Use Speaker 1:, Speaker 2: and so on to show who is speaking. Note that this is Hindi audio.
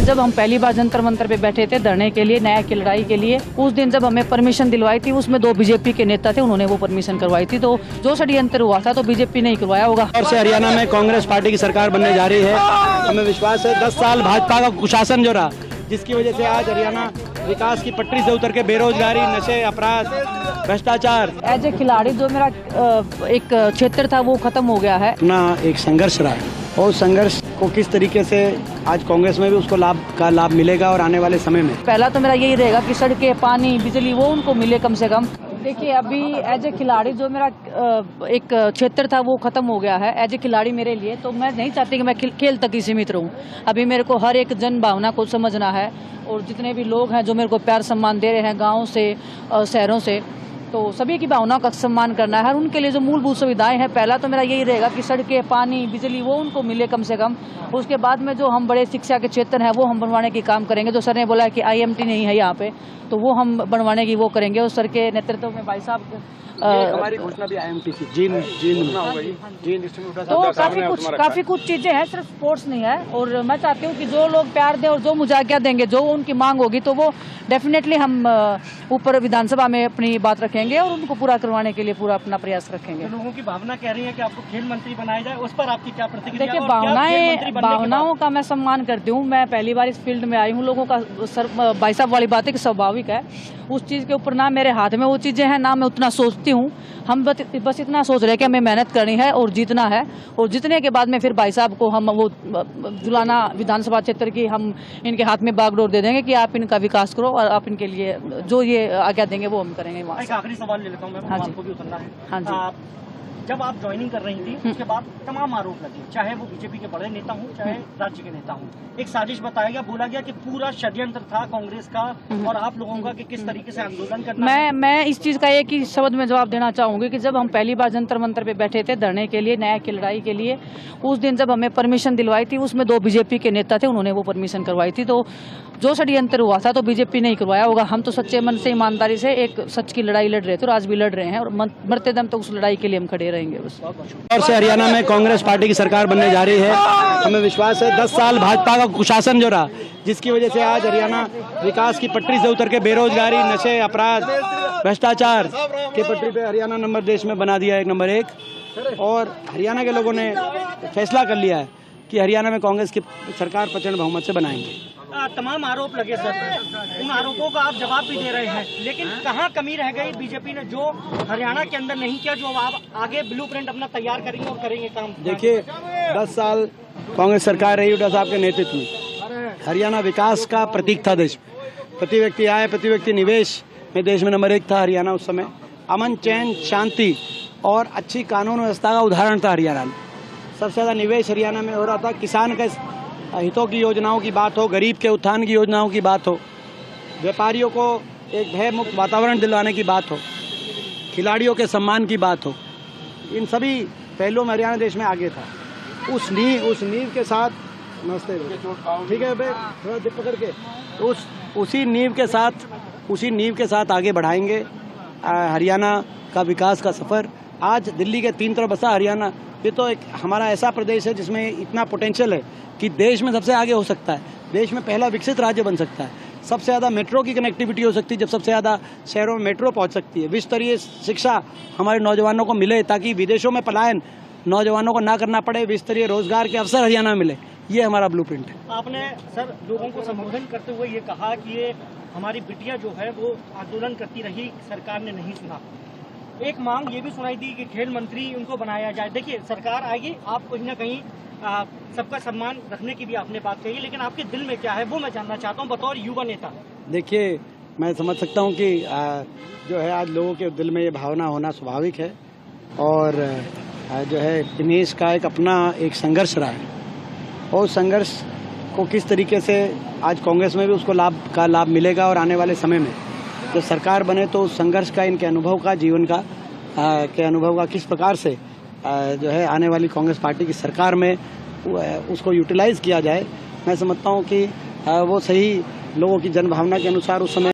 Speaker 1: जब हम पहली बार जंतर मंतर पे बैठे थे धरने के लिए, न्याय की लड़ाई के लिए, उस दिन जब हमें परमिशन दिलवाई थी, उसमें 2 बीजेपी के नेता थे, उन्होंने वो परमिशन करवाई थी। तो जो षड्यंत्र हुआ था तो बीजेपी ने ही करवाया होगा।
Speaker 2: और से हरियाणा में कांग्रेस पार्टी की सरकार बनने जा रही है। हमें विश्वास है 10 साल भाजपा का कुशासन जो रहा, जिसकी वजह से आज हरियाणा विकास की पटरी से उतर के बेरोजगारी, नशे, अपराध, भ्रष्टाचार,
Speaker 1: एज ए खिलाड़ी जो मेरा एक क्षेत्र था वो खत्म हो गया है।
Speaker 2: अपना एक संघर्ष रहा है और उस संघर्ष को किस तरीके से आज कांग्रेस में भी उसको लाभ मिलेगा और आने वाले समय में
Speaker 1: पहला तो मेरा यही रहेगा कि सड़कें, पानी, बिजली वो उनको मिले कम से कम। देखिए अभी एज ए खिलाड़ी जो मेरा एक क्षेत्र था वो खत्म हो गया है एज ए खिलाड़ी मेरे लिए। तो मैं नहीं चाहती कि मैं खेल तक ही सीमित रहूं। अभी मेरे को हर एक जन भावना को समझना है और जितने भी लोग हैं जो मेरे को प्यार सम्मान दे रहे हैं गाँव से, शहरों से, तो सभी की भावनाओं का सम्मान करना है। उनके लिए जो मूलभूत सुविधाएं हैं, पहला तो मेरा यही रहेगा कि सड़कें, पानी, बिजली वो उनको मिले कम से कम। उसके बाद में जो हम बड़े शिक्षा के क्षेत्र हैं वो हम बनवाने की काम करेंगे। जो सर ने बोला कि IMT नहीं है यहाँ पे, तो वो हम बनवाने की वो करेंगे। और सर के नेतृत्व में भाई साहब
Speaker 2: हमारी घोषणा भी IMT की जीन
Speaker 1: तो काफी कुछ चीजें हैं, सिर्फ स्पोर्ट्स नहीं है। और मैं चाहती हूँ कि जो लोग प्यार दें और जो मुझे आज्ञा देंगे, जो उनकी मांग होगी तो वो डेफिनेटली हम ऊपर विधानसभा में अपनी बात रखेंगे और उनको पूरा करवाने के लिए पूरा अपना प्रयास रखेंगे।
Speaker 3: लोगों की भावना कह रही है कि आपको खेल मंत्री बनाया जाए, उस पर आपकी क्या प्रतिक्रिया?
Speaker 1: देखिए भावनाओं का मैं सम्मान करती हूँ। मैं पहली बार इस फील्ड में आई हूँ। लोगों का भाई साहब वाली बात है कि स्वाभाविक है, उस चीज के ऊपर ना मेरे हाथ में वो चीजें हैं ना मैं उतना सोचती हूँ। हम बस इतना सोच रहे कि हमें मेहनत करनी है और जीतना है, और जीतने के बाद में फिर भाई साहब को हम वो जुलाना विधानसभा क्षेत्र की हम इनके हाथ में बागडोर दे देंगे कि आप इनका विकास करो और आप इनके लिए जो ये आज्ञा देंगे वो हम करेंगे।
Speaker 3: एक आखिरी सवाल ले लेता हूँ मैं, आपको भी उतरना है।
Speaker 1: हाँ जी।
Speaker 3: जब आप ज्वाइनिंग कर रही थी उसके बाद तमाम आरोप लगे, चाहे वो बीजेपी के बड़े नेता हों चाहे राज्य के नेता हों, एक साजिश बताया गया, बोला गया कि पूरा षड्यंत्र था कांग्रेस का और आप लोगों का कि किस तरीके से आंदोलन करना।
Speaker 1: मैं इस चीज का एक ही शब्द में जवाब देना चाहूंगी कि जब हम पहली बार जंतर मंतर पे बैठे थे धरने के लिए, न्याय की लड़ाई के लिए, उस दिन जब हमें परमिशन दिलवाई थी, उसमें 2 बीजेपी के नेता थे, उन्होंने वो परमिशन करवाई थी। तो जो षड्यंत्र हुआ था तो बीजेपी ने ही करवाया होगा। हम तो सच्चे मन से, ईमानदारी से एक सच की लड़ाई लड़ रहे थे और आज भी लड़ रहे हैं और मरते दम तक उस लड़ाई के लिए हम खड़े रहेंगे। बस
Speaker 2: और से हरियाणा में कांग्रेस पार्टी की सरकार बनने जा रही है। हमें विश्वास है 10 साल भाजपा का कुशासन जो रहा, जिसकी वजह से आज हरियाणा विकास की पटरी से उतर के बेरोजगारी, नशे, अपराध, भ्रष्टाचार के पटरी पे हरियाणा नंबर देश में बना दिया है, नंबर 1। और हरियाणा के लोगों ने फैसला कर लिया है कि हरियाणा में कांग्रेस की सरकार प्रचंड बहुमत से बनाएंगे।
Speaker 3: तमाम आरोप लगे सर, उन आरोपों का आप जवाब भी दे रहे हैं, लेकिन कहाँ कमी रह गई बीजेपी ने जो हरियाणा के अंदर नहीं किया, जो आप आगे ब्लूप्रिंट अपना तैयार करेंगे और करेंगे काम?
Speaker 2: देखिए 10 साल कांग्रेस सरकार रही हुड्डा साहब के नेतृत्व में। हरियाणा विकास का प्रतीक था देश में। प्रति व्यक्ति आय, प्रति व्यक्ति निवेश में देश में नंबर 1 था हरियाणा उस समय। अमन, चैन, शांति और अच्छी कानून व्यवस्था का उदाहरण था हरियाणा में। सबसे ज्यादा निवेश हरियाणा में हो रहा था। किसान के हितों की योजनाओं की बात हो, गरीब के उत्थान की योजनाओं की बात हो, व्यापारियों को एक भय मुक्त वातावरण दिलवाने की बात हो, खिलाड़ियों के सम्मान की बात हो, इन सभी पहलुओं में हरियाणा देश में आगे था। उस नींव के साथ, नमस्ते, ठीक है भाई, थोड़ा दिप पकड़ के, उसी नींव के साथ आगे बढ़ाएंगे हरियाणा का विकास का सफर। आज दिल्ली के 3 तरफ बसा हरियाणा, ये तो एक हमारा ऐसा प्रदेश है जिसमें इतना पोटेंशियल है कि देश में सबसे आगे हो सकता है, देश में पहला विकसित राज्य बन सकता है। सबसे ज़्यादा मेट्रो की कनेक्टिविटी हो सकती है जब सबसे ज़्यादा शहरों में मेट्रो पहुंच सकती है। विश्व स्तरीय शिक्षा हमारे नौजवानों को मिले ताकि विदेशों में पलायन नौजवानों को ना करना पड़े, विश्व स्तरीय रोजगार के अवसर हरियाणा में मिले, ये हमारा ब्लूप्रिंट है।
Speaker 3: आपने सर लोगों को संबोधन करते हुए ये कहा कि ये हमारी बिटिया जो है वो आंदोलन करती रही, सरकार ने नहीं सुना। एक मांग ये भी सुनाई दी कि खेल मंत्री उनको बनाया जाए। देखिए सरकार आएगी, आप कहीं ना कहीं सबका सम्मान रखने की भी आपने बात कही, लेकिन आपके दिल में क्या है वो मैं जानना चाहता हूँ बतौर युवा नेता।
Speaker 2: देखिए मैं समझ सकता हूँ कि जो है आज लोगों के दिल में ये भावना होना स्वाभाविक है और जो है दिनेश का एक अपना एक संघर्ष रहा है और संघर्ष को किस तरीके से आज कांग्रेस में भी उसको लाभ मिलेगा और आने वाले समय में जब सरकार बने तो उस संघर्ष का, इनके अनुभव का, जीवन का के अनुभव का किस प्रकार से जो है आने वाली कांग्रेस पार्टी की सरकार में उसको यूटिलाइज किया जाए। मैं समझता हूँ कि वो सही लोगों की जनभावना के अनुसार उस समय